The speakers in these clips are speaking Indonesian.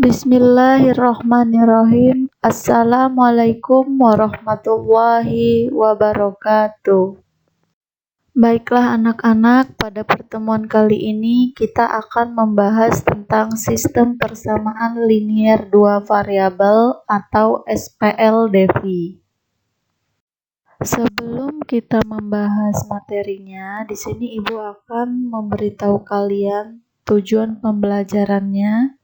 Bismillahirrahmanirrahim. Assalamualaikum warahmatullahi wabarakatuh. Baiklah anak-anak, pada pertemuan kali ini kita akan membahas tentang sistem persamaan linier dua variabel atau SPLDV. Sebelum kita membahas materinya, di sini Ibu akan memberitahu kalian tujuan pembelajarannya,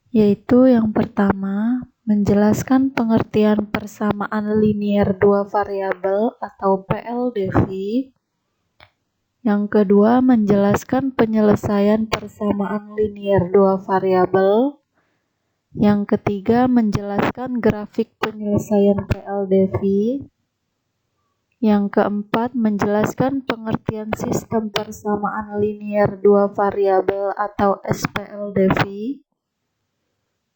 yaitu yang pertama, menjelaskan pengertian persamaan linier dua variabel atau PLDV. Yang kedua, menjelaskan penyelesaian persamaan linier dua variabel. Yang ketiga, menjelaskan grafik penyelesaian PLDV. Yang keempat, menjelaskan pengertian sistem persamaan linier dua variabel atau SPLDV.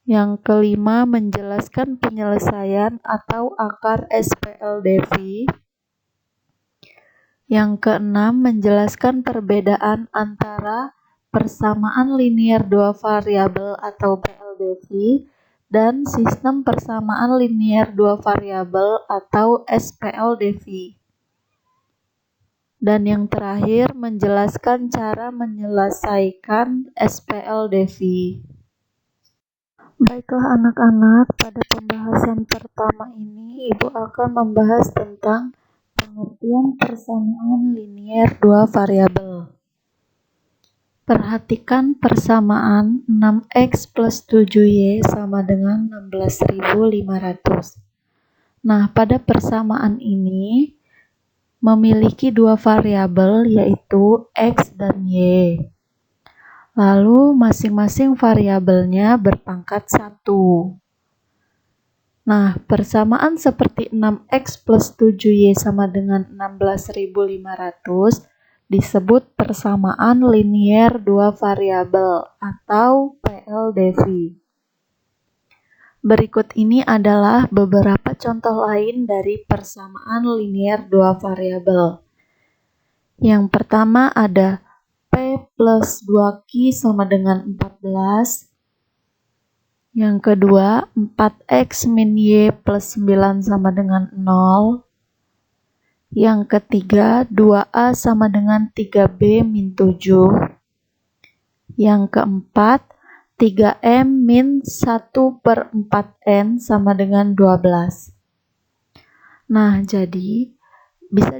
Yang kelima, menjelaskan penyelesaian atau akar SPLDV. Yang keenam, menjelaskan perbedaan antara persamaan linier dua variabel atau PLDV dan sistem persamaan linier dua variabel atau SPLDV. Dan yang terakhir, menjelaskan cara menyelesaikan SPLDV. Baiklah anak-anak, pada pembahasan pertama ini Ibu akan membahas tentang pengertian persamaan linier dua variabel. Perhatikan persamaan 6x plus 7y sama dengan 16.500. Nah, pada persamaan ini memiliki dua variabel yaitu x dan y. Lalu masing-masing variabelnya berpangkat 1. Nah, persamaan seperti 6x plus 7y sama dengan 16.500 disebut persamaan linier dua variabel atau PLDV. Berikut ini adalah beberapa contoh lain dari persamaan linier dua variabel. Yang pertama ada P plus 2Q sama dengan 14. Yang kedua, 4X min Y plus 9 sama dengan 0. Yang ketiga, 2A sama dengan 3B min 7. Yang keempat, 3M min 1/4N sama dengan 12. Nah, jadi bisa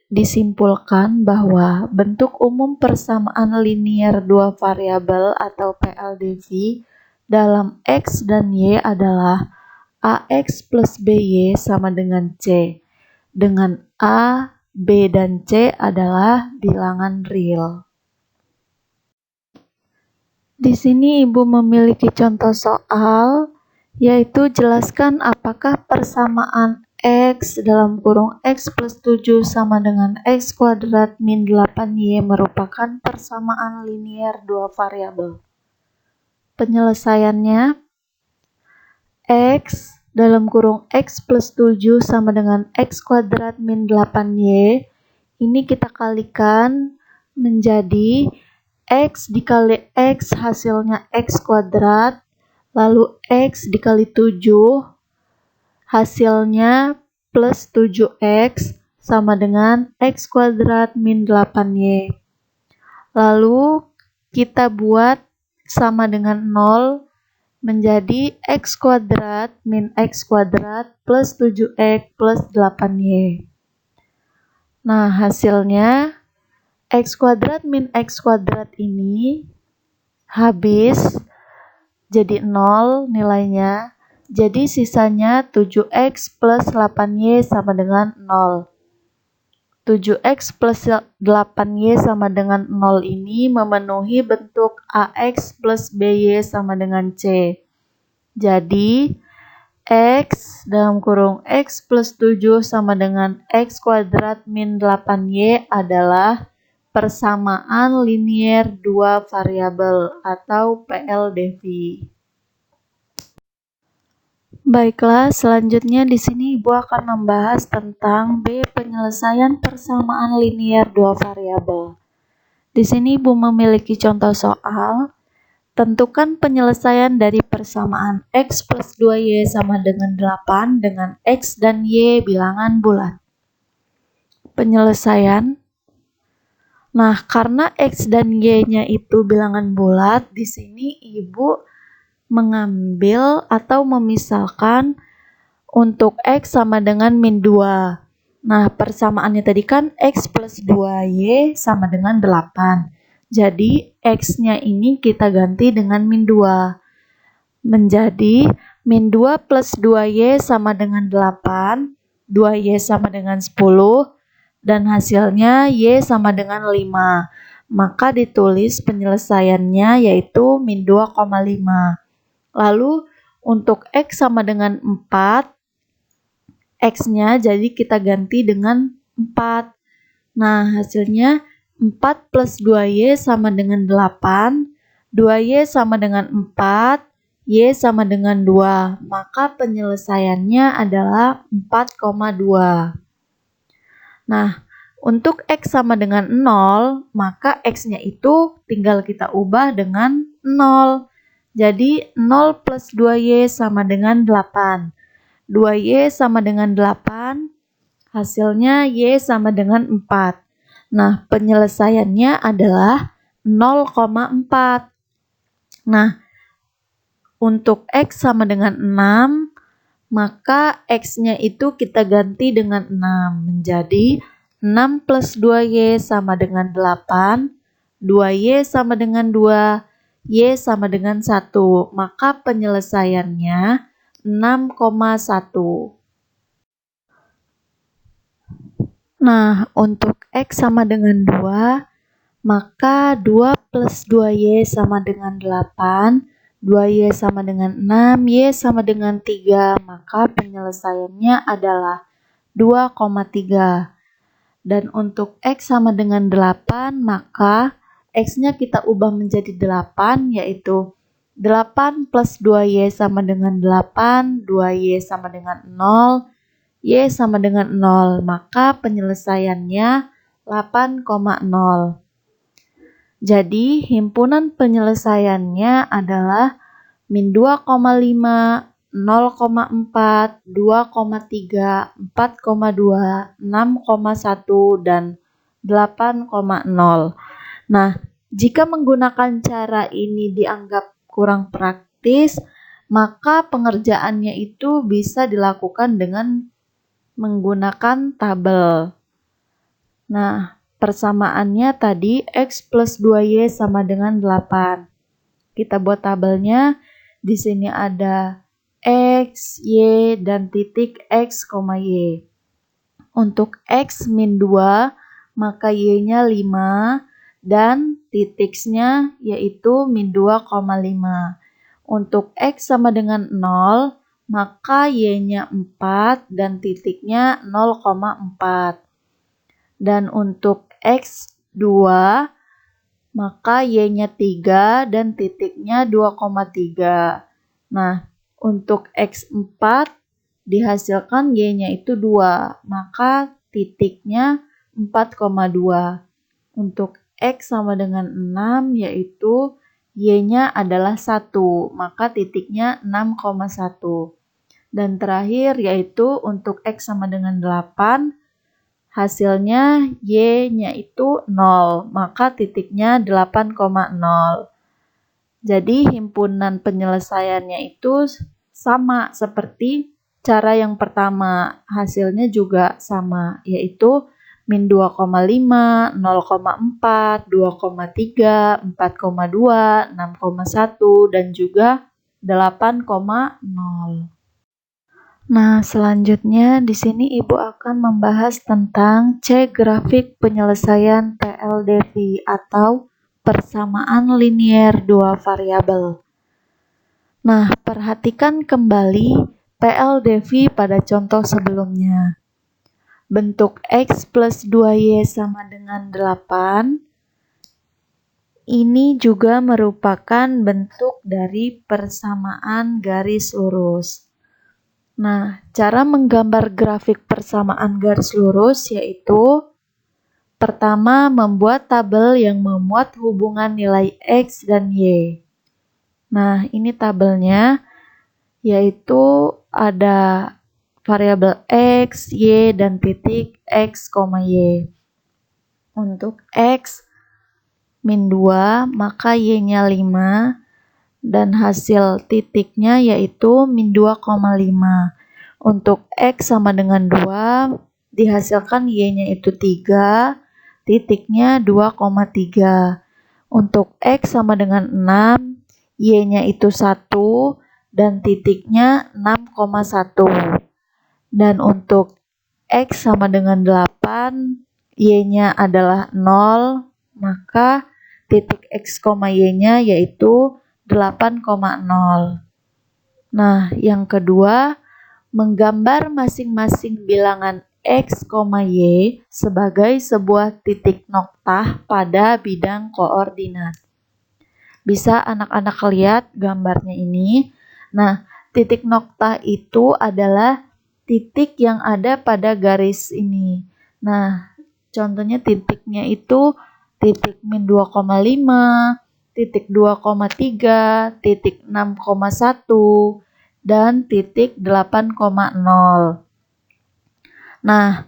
disimpulkan bahwa bentuk umum persamaan linier dua variabel atau PLDV dalam X dan Y adalah AX plus BY sama dengan C, dengan A, B, dan C adalah bilangan real. Di sini Ibu memiliki contoh soal, yaitu jelaskan apakah persamaan X dalam kurung X plus 7 sama dengan X kuadrat min 8Y merupakan persamaan linier dua variabel. Penyelesaiannya, X dalam kurung X plus 7 sama dengan X kuadrat min 8Y, ini kita kalikan menjadi X dikali X hasilnya X kuadrat, lalu X dikali 7 hasilnya plus 7X sama dengan X kuadrat min 8Y. Lalu kita buat sama dengan 0 menjadi X kuadrat min X kuadrat plus 7X plus 8Y. Nah, hasilnya X kuadrat min X kuadrat ini habis jadi 0 nilainya. Jadi sisanya 7X plus 8Y sama dengan 0. 7X plus 8Y sama dengan 0 ini memenuhi bentuk AX plus BY sama dengan C. Jadi, X dalam kurung X plus 7 sama dengan X kuadrat min 8Y adalah persamaan linier dua variabel atau PLDV. Baiklah, selanjutnya di sini Ibu akan membahas tentang B, penyelesaian persamaan linier dua variabel. Di sini Ibu memiliki contoh soal. Tentukan penyelesaian dari persamaan X plus 2Y sama dengan 8 dengan X dan Y bilangan bulat. Penyelesaian. Nah, karena X dan Y-nya itu bilangan bulat, di sini Ibu mengambil atau memisahkan untuk X sama dengan min 2. Nah, persamaannya tadi kan X plus 2Y sama dengan 8. Jadi, X-nya ini kita ganti dengan min 2. Menjadi min 2 plus 2Y sama dengan 8, 2Y sama dengan 10, dan hasilnya Y sama dengan 5. Maka ditulis penyelesaiannya yaitu min 2,5. Lalu, untuk X sama dengan 4, X-nya jadi kita ganti dengan 4. Nah, hasilnya 4 plus 2Y sama dengan 8, 2Y sama dengan 4, Y sama dengan 2. Maka penyelesaiannya adalah 4,2. Nah, untuk X sama dengan 0, maka X-nya itu tinggal kita ubah dengan 0. Jadi 0 plus 2Y sama dengan 8. 2Y sama dengan 8, hasilnya Y sama dengan 4. Nah, penyelesaiannya adalah 0,4. Nah, untuk X sama dengan 6, maka X-nya itu kita ganti dengan 6. Menjadi 6 plus 2Y sama dengan 8, 2Y sama dengan 2, Y sama dengan 1. Maka penyelesaiannya 6,1. Nah, untuk X sama dengan 2, maka 2 plus 2Y sama dengan 8, 2Y sama dengan 6, Y sama dengan 3, maka penyelesaiannya adalah 2,3. Dan untuk X sama dengan 8, maka X-nya kita ubah menjadi 8, yaitu 8 plus 2Y sama dengan 8, 2Y sama dengan 0, Y sama dengan 0, maka penyelesaiannya 8,0. Jadi, himpunan penyelesaiannya adalah min 2,5, 0,4, 2,3, 4,2, 6,1, dan 8,0. Nah, jika menggunakan cara ini dianggap kurang praktis, maka pengerjaannya itu bisa dilakukan dengan menggunakan tabel. Nah, persamaannya tadi X plus 2Y sama dengan 8. Kita buat tabelnya. Di sini ada X, Y, dan titik X, Y. Untuk X min 2, maka Y-nya 5, dan titiknya yaitu min 2,5. Untuk X sama dengan 0, maka Y-nya 4 dan titiknya 0,4. Dan untuk X2, maka Y-nya 3 dan titiknya 2,3. Nah, untuk X4 dihasilkan Y-nya itu 2, maka titiknya 4,2. Untuk X sama dengan 6 yaitu Y-nya adalah 1, maka titiknya 6,1. Dan terakhir yaitu untuk X sama dengan 8, hasilnya Y-nya itu 0, maka titiknya 8,0. Jadi himpunan penyelesaiannya itu sama seperti cara yang pertama, hasilnya juga sama, yaitu min 2,5, 0,4, 2,3, 4,2, 6,1, dan juga 8,0. Nah, selanjutnya di sini Ibu akan membahas tentang C grafik penyelesaian PLDV atau persamaan linier dua variabel. Nah, perhatikan kembali PLDV pada contoh sebelumnya. Bentuk X plus 2Y sama dengan 8. Ini juga merupakan bentuk dari persamaan garis lurus. Nah, cara menggambar grafik persamaan garis lurus yaitu pertama, membuat tabel yang memuat hubungan nilai X dan Y. Nah, ini tabelnya, yaitu ada variabel X, Y, dan titik X, Y. Untuk X min 2, maka Y-nya 5, dan hasil titiknya yaitu min 2,5. Untuk X sama dengan 2, dihasilkan Y-nya itu 3, titiknya 2,3. Untuk X sama dengan 6, Y-nya itu 1, dan titiknya 6,1. Dan untuk X sama dengan 8, Y-nya adalah 0, maka titik X, Y-nya yaitu 8,0. Nah, yang kedua, menggambar masing-masing bilangan X, Y sebagai sebuah titik noktah pada bidang koordinat. Bisa anak-anak lihat gambarnya ini. Nah, titik noktah itu adalah titik yang ada pada garis ini. Nah, contohnya titiknya itu titik min 2,5, titik 2,3, titik 6,1, dan titik 8,0. Nah,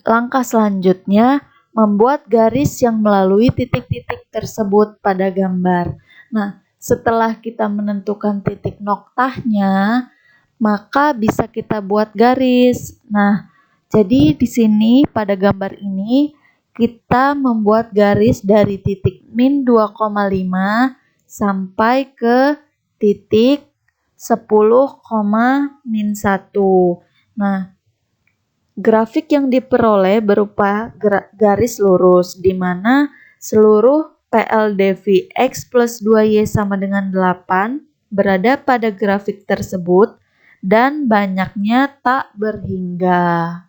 langkah selanjutnya membuat garis yang melalui titik-titik tersebut pada gambar. Nah, setelah kita menentukan titik noktahnya, maka bisa kita buat garis. Nah, jadi di sini pada gambar ini kita membuat garis dari titik min 2,5 sampai ke titik 10, min 1. Nah, grafik yang diperoleh berupa garis lurus, di mana seluruh PLDV X plus 2Y sama dengan 8 berada pada grafik tersebut dan banyaknya tak berhingga.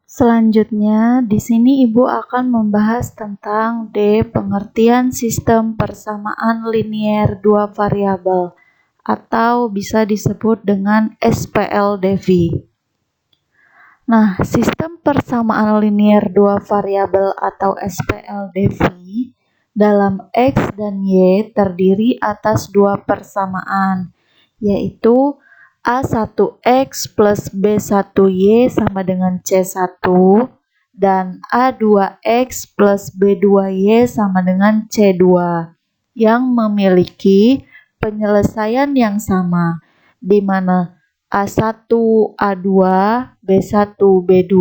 Selanjutnya, di sini Ibu akan membahas tentang D, pengertian sistem persamaan linier dua variabel, atau bisa disebut dengan SPLDV. Nah, sistem persamaan linier dua variabel atau SPLDV dalam X dan Y terdiri atas dua persamaan, yaitu A1X plus B1Y sama dengan C1 dan A2X plus B2Y sama dengan C2 yang memiliki penyelesaian yang sama, di mana A1, A2, B1, B2,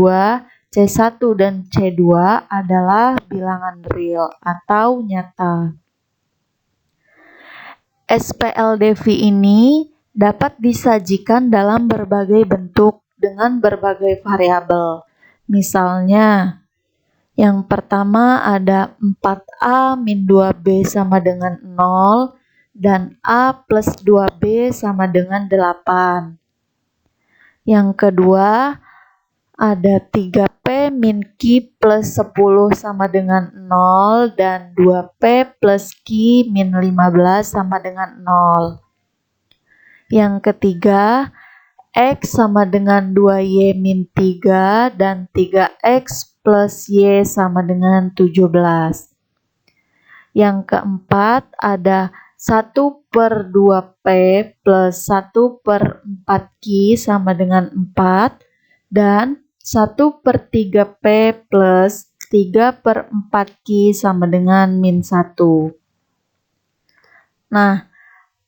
C1, dan C2 adalah bilangan real atau nyata. SPLDV ini dapat disajikan dalam berbagai bentuk dengan berbagai variabel. Misalnya, yang pertama ada 4A min 2B sama dengan 0 dan A plus 2B sama dengan 8. Yang kedua, ada 3P min Q plus 10 sama dengan 0 dan 2P plus Q min 15 sama dengan 0. Yang ketiga, X sama dengan 2Y min 3 dan 3X plus Y sama dengan 17. Yang keempat, ada 1/2P plus 1/4Q sama dengan 4 dan 1/3P plus 3/4Q sama dengan min 1. Nah,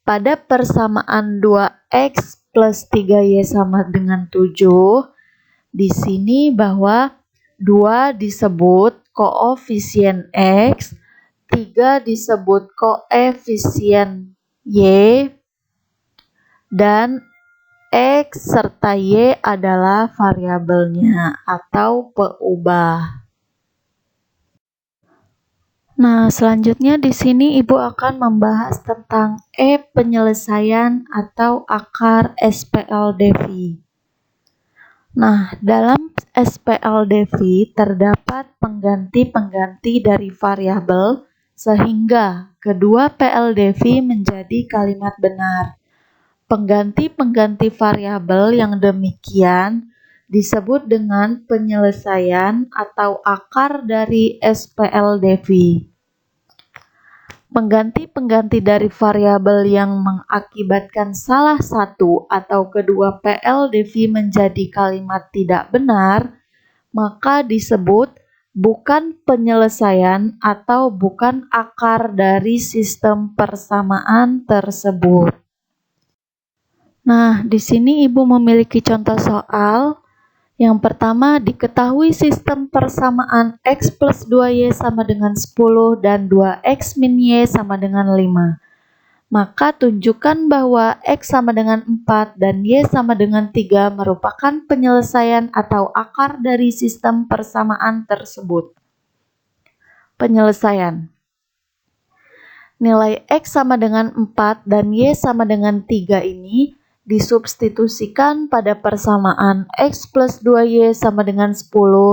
pada persamaan 2X plus 3Y sama dengan 7, di sini bahwa 2 disebut koefisien X, 3 disebut koefisien Y, dan X serta Y adalah variabelnya atau peubah. Nah, selanjutnya di sini Ibu akan membahas tentang penyelesaian atau akar SPLDV. Nah, dalam SPLDV terdapat pengganti-pengganti dari variabel sehingga kedua PLDV menjadi kalimat benar. Pengganti-pengganti variabel yang demikian disebut dengan penyelesaian atau akar dari SPLDV. Pengganti-pengganti dari variabel yang mengakibatkan salah satu atau kedua PLDV menjadi kalimat tidak benar, maka disebut bukan penyelesaian atau bukan akar dari sistem persamaan tersebut. Nah, di sini Ibu memiliki contoh soal. Yang pertama, diketahui sistem persamaan X plus 2Y sama dengan 10 dan 2X min Y sama dengan 5. Maka tunjukkan bahwa X sama dengan 4 dan Y sama dengan 3 merupakan penyelesaian atau akar dari sistem persamaan tersebut. Penyelesaian. Nilai X sama dengan 4 dan Y sama dengan 3 ini disubstitusikan pada persamaan X plus 2Y sama dengan 10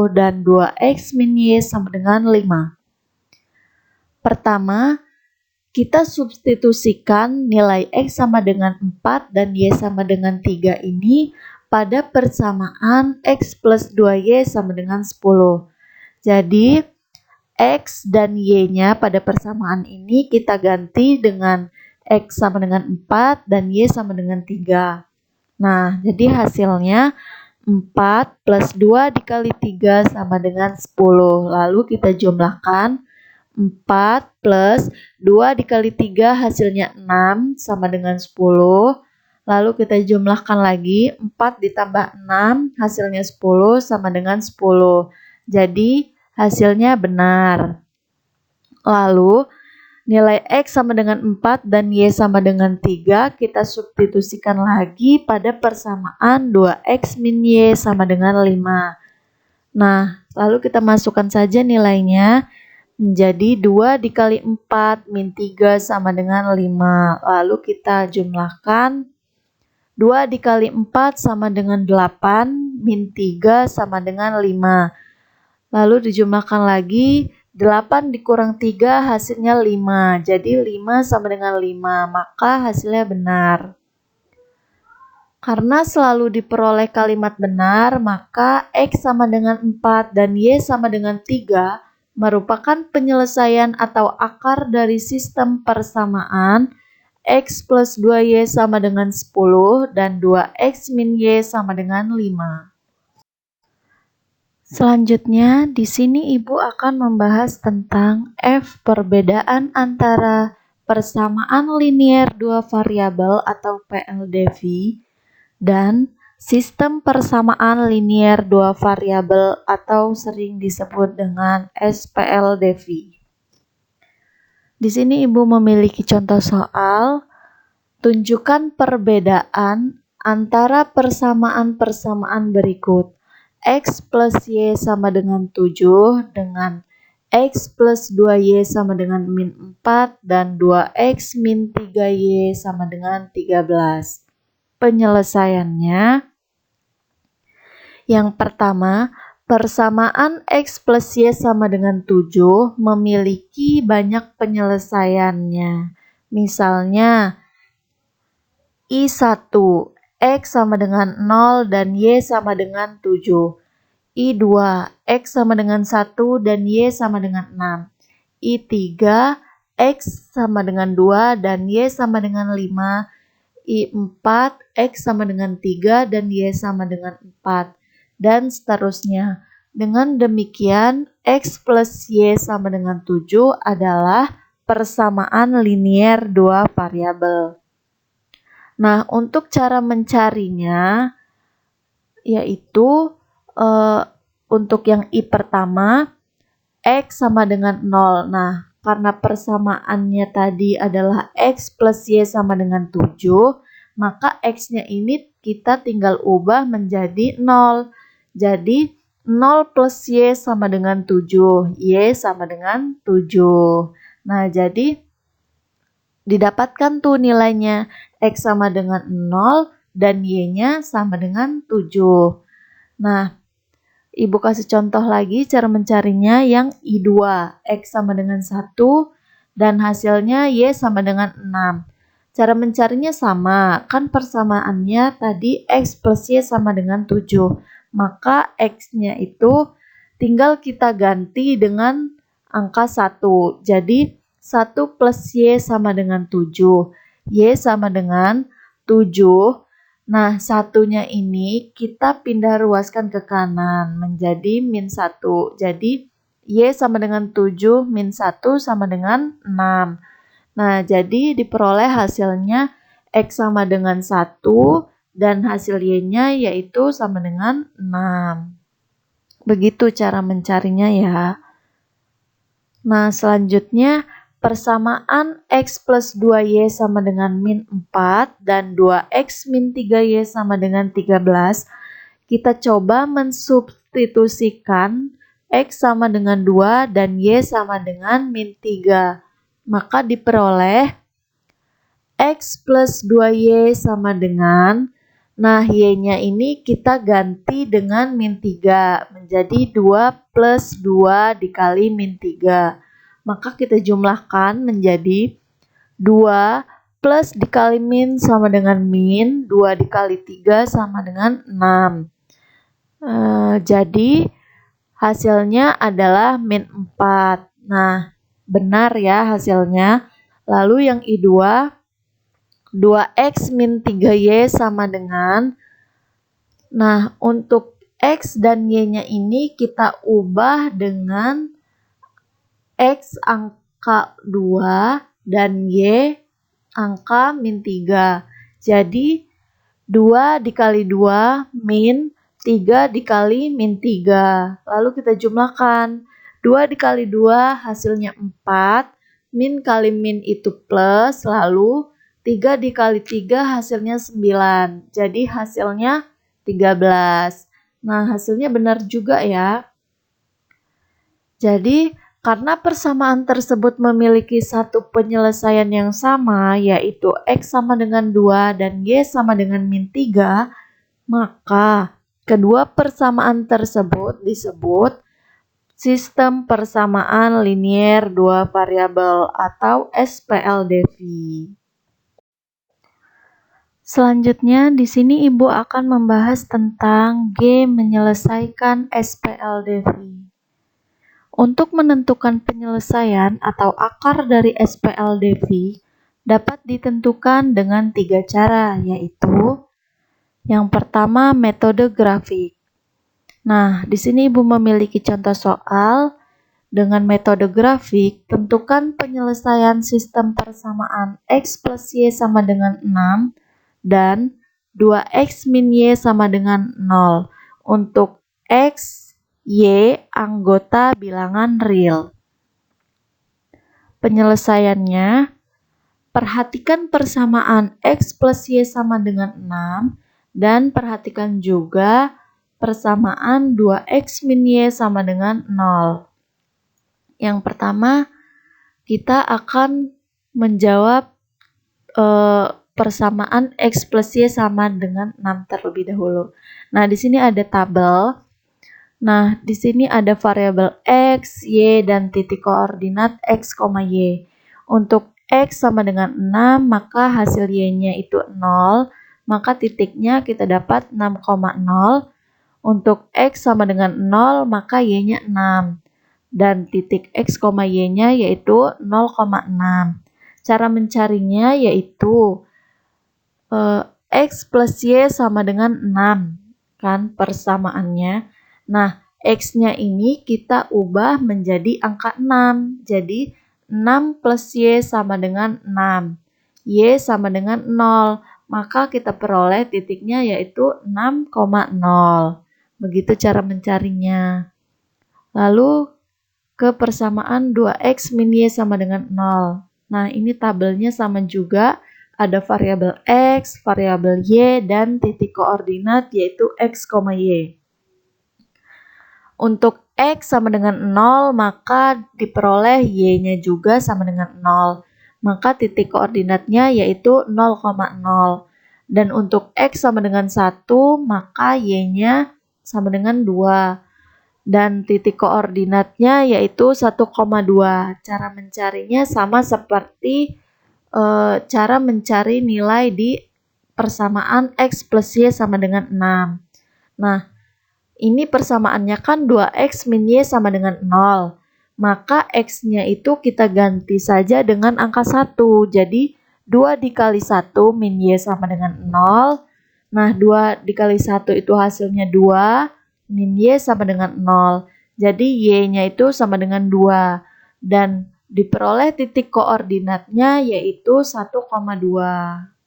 dan 2X min Y sama dengan 5. Pertama, kita substitusikan nilai X sama dengan 4 dan Y sama dengan 3 ini pada persamaan X plus 2Y sama dengan 10. Jadi, X dan Y-nya pada persamaan ini kita ganti dengan X sama dengan 4 dan Y sama dengan 3. Nah, jadi hasilnya 4 plus 2 dikali 3 sama dengan 10. Lalu kita jumlahkan 4 plus 2 dikali 3 hasilnya 6 sama dengan 10. Lalu kita jumlahkan lagi 4 ditambah 6 hasilnya 10 sama dengan 10. Jadi hasilnya benar. Lalu nilai X sama dengan 4 dan Y sama dengan 3 kita substitusikan lagi pada persamaan 2X min Y sama dengan 5. Nah, lalu kita masukkan saja nilainya menjadi 2 dikali 4 min 3 sama dengan 5. Lalu kita jumlahkan 2 dikali 4 sama dengan 8 min 3 sama dengan 5. Lalu dijumlahkan lagi 8 dikurang 3 hasilnya 5. Jadi 5 sama dengan 5, maka hasilnya benar. Karena selalu diperoleh kalimat benar, maka X sama dengan 4 dan Y sama dengan 3 merupakan penyelesaian atau akar dari sistem persamaan X plus 2Y sama dengan 10 dan 2X min Y sama dengan 5. Selanjutnya, di sini Ibu akan membahas tentang F perbedaan antara persamaan linier dua variabel atau PLDV dan sistem persamaan linier dua variabel atau sering disebut dengan SPLDV. Di sini Ibu memiliki contoh soal. Tunjukkan perbedaan antara persamaan-persamaan berikut. X plus Y sama dengan 7 dengan X plus 2Y sama dengan min 4 dan 2X min 3Y sama dengan 13. Penyelesaiannya, yang pertama, persamaan X plus Y sama dengan 7 memiliki banyak penyelesaiannya. Misalnya, I1, X sama dengan 0 dan Y sama dengan 7. I2, X sama dengan 1 dan Y sama dengan 6. I3, X sama dengan 2 dan Y sama dengan 5. I4, X sama dengan 3 dan Y sama dengan 4. Dan seterusnya. Dengan demikian, X plus Y sama dengan 7 adalah persamaan linier dua variabel. Nah, untuk cara mencarinya, yaitu untuk yang I pertama, X sama dengan 0. Nah, karena persamaannya tadi adalah X plus Y sama dengan 7, maka X-nya ini kita tinggal ubah menjadi 0. Jadi, 0 plus Y sama dengan 7, Y sama dengan 7. Nah, jadi didapatkan tuh nilainya X sama dengan 0 dan Y-nya sama dengan 7. Nah, Ibu kasih contoh lagi cara mencarinya yang I2. X sama dengan 1 dan hasilnya Y sama dengan 6. Cara mencarinya sama, kan persamaannya tadi X plus Y sama dengan 7. Maka X-nya itu tinggal kita ganti dengan angka 1. Jadi 1 plus Y sama dengan 7. Y sama dengan 7. Nah, satunya ini kita pindah ruaskan ke kanan menjadi min 1. Jadi, Y sama dengan 7 min 1 sama dengan 6. Nah, jadi diperoleh hasilnya X sama dengan 1 dan hasil Y-nya yaitu sama dengan 6. Begitu cara mencarinya ya. Nah, selanjutnya persamaan X plus 2Y sama dengan min 4 dan 2X min 3Y sama dengan 13. Kita coba mensubstitusikan X sama dengan 2 dan Y sama dengan min 3. Maka diperoleh X plus 2Y sama dengan, nah Y-nya ini kita ganti dengan min 3 menjadi 2 plus 2 dikali min 3. Maka kita jumlahkan menjadi 2 plus dikali min sama dengan min, 2 dikali 3 sama dengan 6. Jadi hasilnya adalah min 4. Nah, benar ya hasilnya. Lalu yang I2, 2X min 3Y sama dengan, nah untuk X dan Y-nya ini kita ubah dengan X angka 2 dan Y angka min 3. Jadi 2 dikali 2 min 3 dikali min 3. Lalu kita jumlahkan. 2 dikali 2 hasilnya 4. Min kali min itu plus. Lalu 3 dikali 3 hasilnya 9. Jadi hasilnya 13. Nah, hasilnya benar juga ya. Jadi karena persamaan tersebut memiliki satu penyelesaian yang sama, yaitu X sama dengan 2 dan Y sama dengan min 3, maka kedua persamaan tersebut disebut sistem persamaan linier dua variabel atau SPLDV. Selanjutnya, di sini Ibu akan membahas tentang G menyelesaikan SPLDV. Untuk menentukan penyelesaian atau akar dari SPLDV dapat ditentukan dengan 3 cara, yaitu yang pertama metode grafik. Nah, di sini Ibu memiliki contoh soal dengan metode grafik. Tentukan penyelesaian sistem persamaan X plus Y sama dengan 6 dan 2X min Y sama dengan 0 untuk X, Y anggota bilangan real. Penyelesaiannya, perhatikan persamaan X plus Y sama dengan 6 dan perhatikan juga persamaan 2X min Y sama dengan 0. Yang pertama, kita akan menjawab persamaan X plus Y sama dengan 6 terlebih dahulu. Nah, di sini ada tabel. Nah, di sini ada variabel X, Y, dan titik koordinat X, Y. Untuk X sama dengan 6, maka hasil Y-nya itu 0, maka titiknya kita dapat 6,0. Untuk X sama dengan 0, maka Y-nya 6. Dan titik X, Y-nya yaitu 0,6. Cara mencarinya yaitu X plus Y sama dengan 6, kan persamaannya. Nah, X-nya ini kita ubah menjadi angka 6. Jadi, 6 plus Y sama dengan 6. Y sama dengan 0. Maka kita peroleh titiknya yaitu 6,0. Begitu cara mencarinya. Lalu, ke persamaan 2X min Y sama dengan 0. Nah, ini tabelnya sama juga. Ada variabel X, variabel Y, dan titik koordinat yaitu X, Y. Untuk X sama dengan 0, maka diperoleh Y-nya juga sama dengan 0. Maka titik koordinatnya yaitu 0,0. Dan untuk X sama dengan 1, maka Y-nya sama dengan 2. Dan titik koordinatnya yaitu 1,2. Cara mencarinya sama seperti cara mencari nilai di persamaan X plus Y sama dengan 6. Nah, ini persamaannya kan 2X min Y sama dengan 0. maka X-nya itu kita ganti saja dengan angka 1. Jadi 2 dikali 1 min Y sama dengan 0. Nah, 2 dikali 1 itu hasilnya 2, min Y sama dengan 0. Jadi Y-nya itu sama dengan 2. Dan diperoleh titik koordinatnya yaitu 1,2.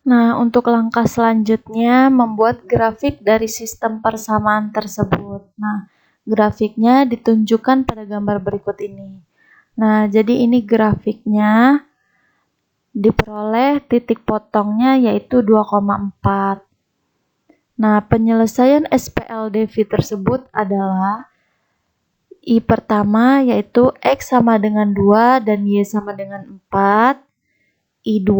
Nah, untuk langkah selanjutnya membuat grafik dari sistem persamaan tersebut. Nah, grafiknya ditunjukkan pada gambar berikut ini. Nah, jadi ini grafiknya diperoleh titik potongnya yaitu 2,4. Nah, penyelesaian SPLDV tersebut adalah I pertama yaitu X sama dengan 2 dan Y sama dengan 4. I2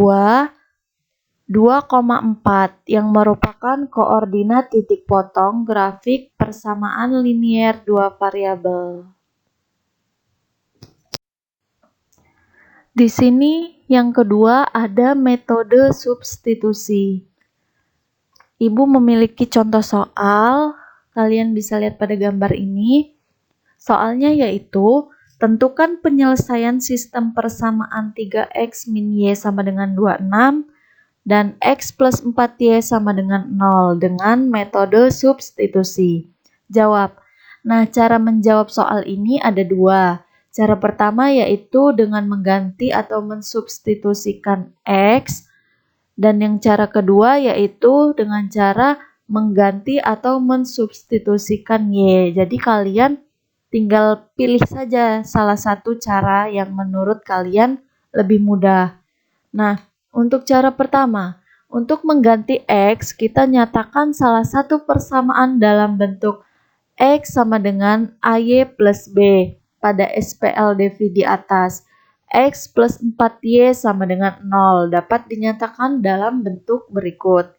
2,4 yang merupakan koordinat titik potong grafik persamaan linier dua variabel. Di sini yang kedua ada metode substitusi. Ibu memiliki contoh soal, kalian bisa lihat pada gambar ini. Soalnya yaitu, tentukan penyelesaian sistem persamaan 3x min y sama dengan 26 dan x plus 4y sama dengan 0 dengan metode substitusi. Jawab. Nah, cara menjawab soal ini ada dua. Cara pertama yaitu dengan mengganti atau mensubstitusikan x, dan yang cara kedua yaitu dengan cara mengganti atau mensubstitusikan y. Jadi kalian tinggal pilih saja salah satu cara yang menurut kalian lebih mudah. Nah, untuk cara pertama, untuk mengganti X, kita nyatakan salah satu persamaan dalam bentuk X sama dengan AY plus B pada SPLDV di atas. X plus 4Y sama dengan 0 dapat dinyatakan dalam bentuk berikut.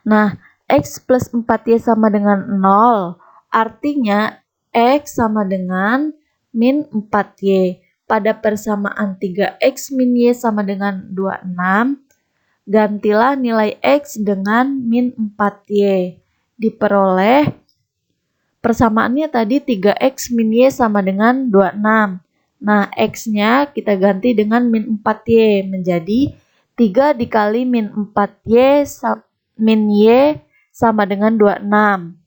Nah, X plus 4Y sama dengan 0 artinya X sama dengan min 4Y. Pada persamaan 3x min y sama dengan 26, gantilah nilai x dengan min 4y. Diperoleh persamaannya tadi 3x min y sama dengan 26. Nah, x-nya kita ganti dengan min 4y menjadi 3 dikali min 4y min y sama dengan 26.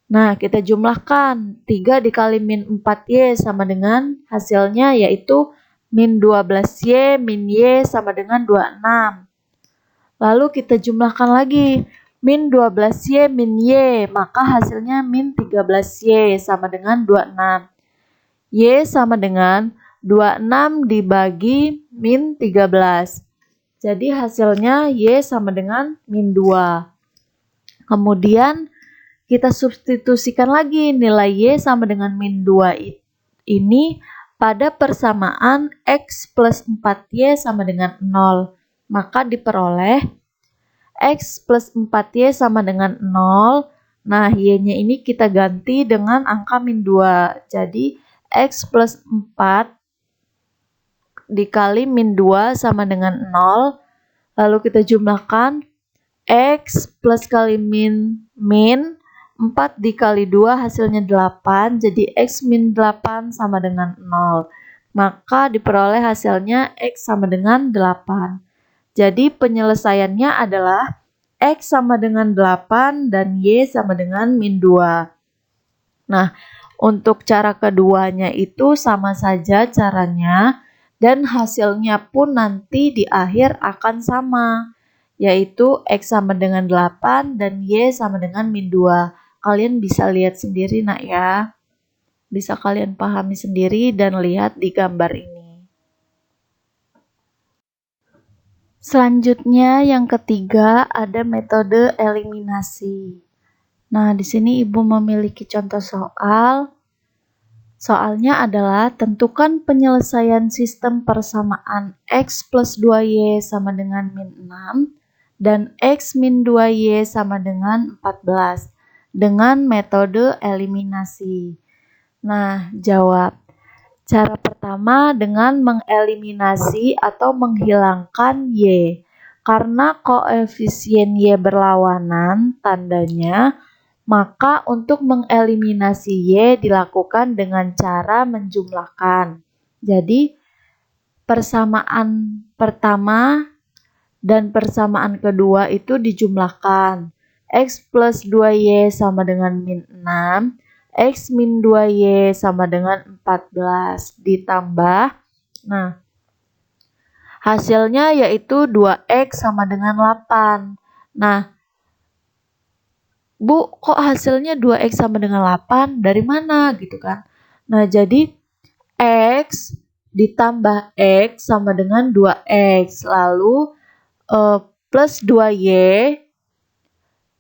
Nah, kita jumlahkan 3 dikali min 4y sama dengan hasilnya yaitu min 12y min y sama dengan 26. Lalu kita jumlahkan lagi min 12y min y, maka hasilnya min 13y sama dengan 26. Y sama dengan 26 dibagi min 13. Jadi hasilnya Y sama dengan min 2. Kemudian kita substitusikan lagi nilai Y sama dengan min 2 ini pada persamaan X plus 4Y sama dengan 0. Maka diperoleh X plus 4Y sama dengan 0. Nah, Y-nya ini kita ganti dengan angka min 2. Jadi, X plus 4 dikali min 2 sama dengan 0. Lalu kita jumlahkan X plus kali min 4 dikali 2 hasilnya 8, jadi X min 8 sama dengan 0. Maka diperoleh hasilnya X sama dengan 8. Jadi penyelesaiannya adalah X sama dengan 8 dan Y sama dengan min 2. Nah, untuk cara keduanya itu sama saja caranya dan hasilnya pun nanti di akhir akan sama, yaitu X sama dengan 8 dan Y sama dengan min 2. Kalian bisa lihat sendiri nak ya. Bisa kalian pahami sendiri dan lihat di gambar ini. Selanjutnya yang ketiga ada metode eliminasi. Nah, di sini Ibu memiliki contoh soal. Soalnya adalah tentukan penyelesaian sistem persamaan X plus 2Y sama dengan min 6 dan X min 2Y sama dengan 14 dengan metode eliminasi. Nah, jawab. Cara pertama dengan mengeliminasi atau menghilangkan Y. Karena koefisien Y berlawanan, tandanya Maka untuk mengeliminasi Y dilakukan dengan cara menjumlahkan. Jadi persamaan pertama dan persamaan kedua itu dijumlahkan. X plus 2Y sama dengan min 6. X min 2Y sama dengan 14. Ditambah. Nah, hasilnya yaitu 2X sama dengan 8. Nah, Bu, kok hasilnya 2X sama dengan 8? Dari mana? Gitu kan. Nah, jadi X ditambah X sama dengan 2X. Lalu plus 2Y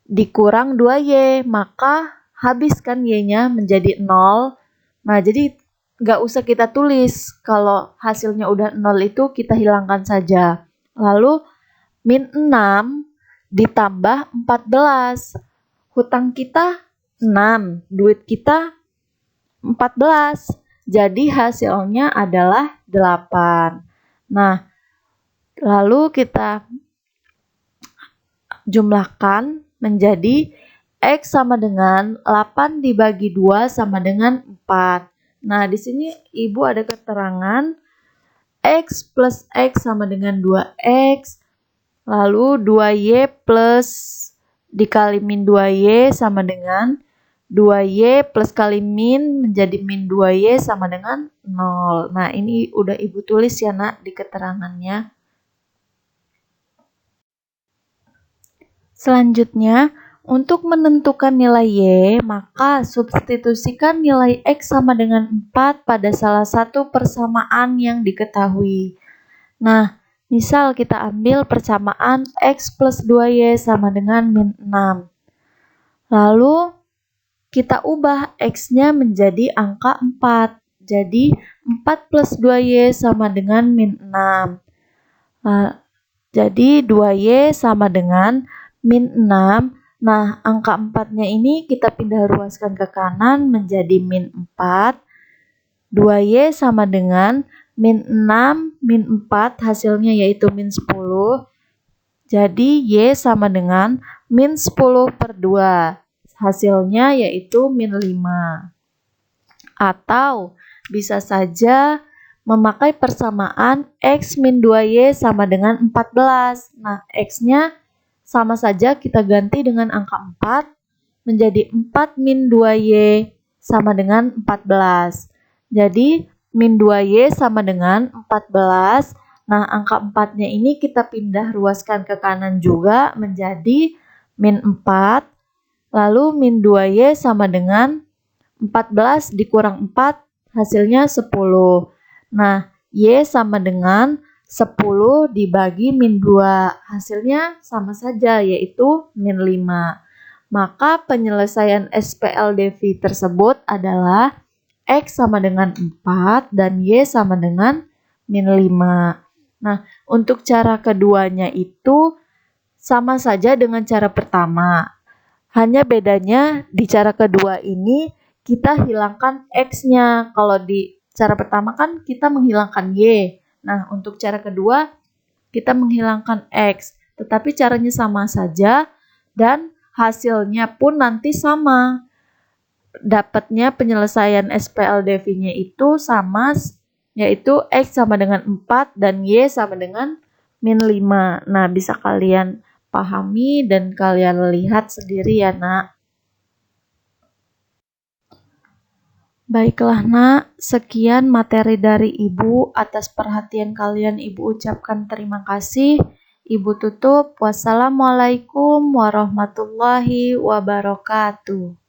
dikurang 2Y. Maka habiskan Y-nya menjadi 0. Nah, jadi nggak usah kita tulis. Kalau hasilnya udah 0 itu kita hilangkan saja. Lalu min 6 ditambah 14. Hutang kita 6, duit kita 14. Jadi hasilnya adalah 8. Nah, lalu kita jumlahkan menjadi X sama dengan 8 dibagi 2 sama dengan 4. Nah, di sini Ibu ada keterangan X plus X sama dengan 2X. Lalu 2Y plus dikali min 2Y sama dengan 2Y plus kali min menjadi min 2Y sama dengan 0. Nah, ini udah Ibu tulis ya, Nak, di keterangannya. Selanjutnya, untuk menentukan nilai Y, maka substitusikan nilai X sama dengan 4 pada salah satu persamaan yang diketahui. Nah, misal kita ambil persamaan X plus 2Y sama dengan min 6. Lalu kita ubah X-nya menjadi angka 4. Jadi 4 plus 2Y sama dengan min 6. Jadi 2Y sama dengan min 6. Nah, angka 4-nya ini kita pindah ruaskan ke kanan menjadi min 4. 2Y sama dengan min 6, min 4 hasilnya yaitu min 10. Jadi Y sama dengan min 10 per 2. Hasilnya yaitu min 5. Atau bisa saja memakai persamaan X min 2Y sama dengan 14. Nah, X-nya sama saja kita ganti dengan angka 4 menjadi 4 min 2Y sama dengan 14. Jadi min 2Y sama dengan 14. Nah, angka 4-nya ini kita pindah ruaskan ke kanan juga menjadi min 4. Lalu min 2Y sama dengan 14 dikurang 4 hasilnya 10. Nah, Y sama dengan 10 dibagi min 2. Hasilnya sama saja yaitu min 5. Maka penyelesaian SPLDV tersebut adalah X sama dengan 4 dan Y sama dengan min 5. Nah, untuk cara keduanya itu sama saja dengan cara pertama. Hanya bedanya di cara kedua ini kita hilangkan X-nya. Kalau di cara pertama kan kita menghilangkan Y. Nah, untuk cara kedua kita menghilangkan X. Tetapi caranya sama saja dan hasilnya pun nanti sama. Dapatnya penyelesaian SPLDV-nya itu sama, yaitu X sama dengan 4 dan Y sama dengan min 5. Nah, bisa kalian pahami dan kalian lihat sendiri ya, Nak. Baiklah, Nak. Sekian materi dari Ibu. Atas perhatian kalian Ibu ucapkan terima kasih. Ibu tutup. Wassalamualaikum warahmatullahi wabarakatuh.